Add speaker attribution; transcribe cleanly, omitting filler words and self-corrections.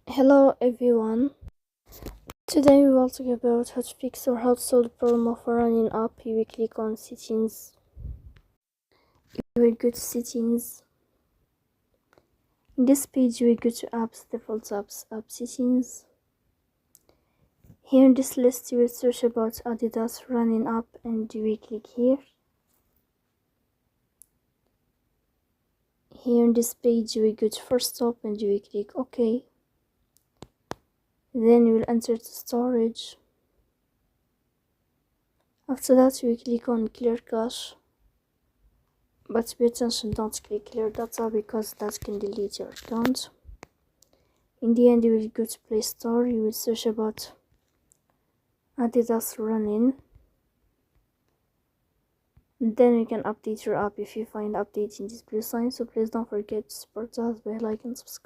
Speaker 1: Hello everyone. Today we will talk about how to fix or how to solve the problem of a running app. You will click on settings. You will go to settings. In this page you will go to apps, default apps, app settings. Here in this list you will search about Adidas running app and you will click here. Here in this page you will go to first stop and you will click OK. Then you will enter the storage. After that you will click on clear cache. But pay attention, don't click clear data because that can delete your account. In the end you will go to Play Store, you will search about Adidas running. Then you can update your app if you find updates in this blue sign. So please don't forget to support us by like and subscribe.